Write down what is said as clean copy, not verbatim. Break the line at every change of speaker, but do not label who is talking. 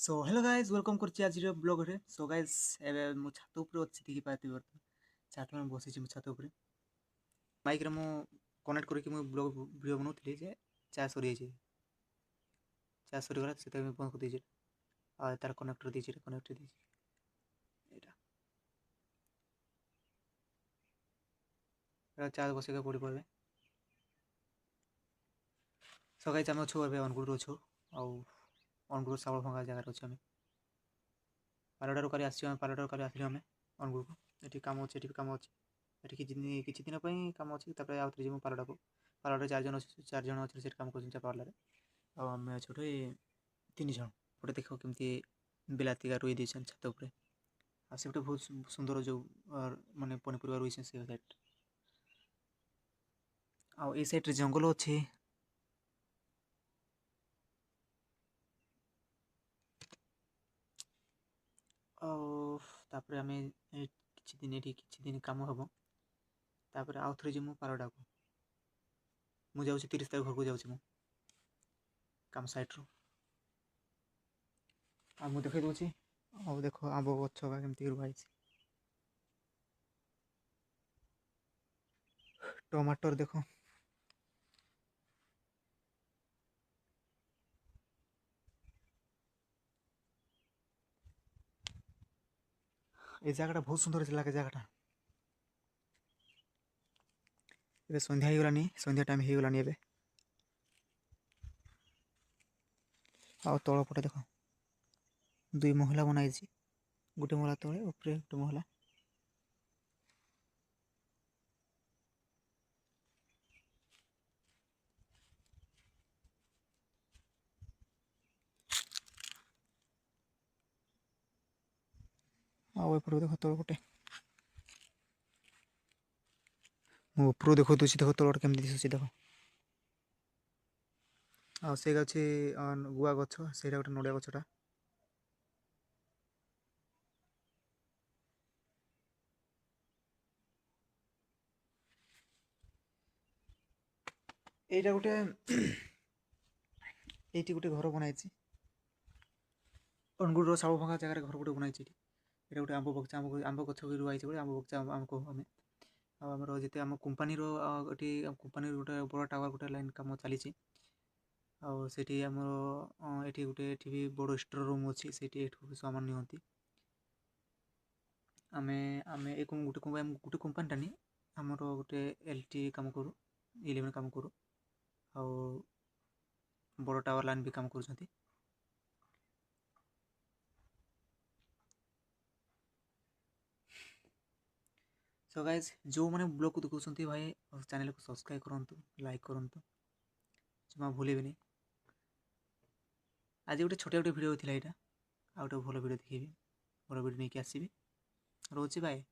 So hello guys welcome करछि आज blog रे। सो गाइज एबे मु छात ऊपर अछि देखि पाती बर्तन छात में बसिछि मु छात ऊपर माइक रे मु कनेक्ट करके मु ब्लॉग वीडियो बनौଥିଲି जे चार्ज सरी जाइछि चार्ज सरी गला सेते में बंद कर देछि आ तार कनेक्टर देछि कनेक्टर देछि एटा चार्ज बसेके पड़ी पड़े। सो गाइज हम अछु एबे अनुगुळ अछु आ अनुगुळ सावळ भंगा जगह अछु हम पालडार कर आसी हम पालडार कर आसी हम अनुगुळ को एठी काम अछि एठी काम अछि एठी किछि दिन पई काम अछि तापर आउथरे जे पालडा को पालडा चार जण अछि सेठ काम करछन पालडा आ हम छोटे 3 जण गोटे देखो केमती बिलाती का रोई देछन छत ऊपर आ से बहुत सुंदर जो माने पनिपरिया रोई से साइड आ ए साइड रे जंगल अछि तापर आम किछि दिन काम हम तापर आउ थे जी पारडा को मुझे 30 तारीख घर को जाऊँ काम साइट रू आ मुझे देखे दूसरी आ देख आंब गछ केमती रुआई टमाटर देख ए जगह बहुत सुंदर लगे जगह ए संध्या हो गलानी संध्या टाइम हो गलानी ए आ तल पटे देख 2 महला बनाई गोटे महला तले ऊपर गोटे महला आउे देख तल पटे मो ऊपर देखो तुसी देख तल केमती दिशुची देख आ से गछि गुआ गछ सेटा गोटे नडिया गछटा एटा गोटे एटी गोटे घर बनाई अनुगुळ साउ भंगा जगह घर गोटे बनाई ये गोटे आंब बगीचा आंब गछ भी रुआई आंब बगीचा आम कहू आम आमर जिते आम कंपानी कंपानी गोटे बड़ टावर गोटे लाइन कम चली आठी आमर ये गोटे भी बड़ स्टोर रूम अच्छी से सामान नियंती आम आम गोटे कंपानी टानी आमर गोटे एलटी काम करूँ इलेवेन काम करूँ आ बड़ टावर लाइन भी काम कर सो गाइज जो मैंने ब्लॉग को देखुं भाई चैनल को सब्सक्राइब करूँ लाइक करूँ जमा भूलें आज गोटे छोटे गोटे भिडियो होता है यहाँ आ गोटे भल भिडियो देखी भल भिडियो नहीं आसबि रोचे बाय।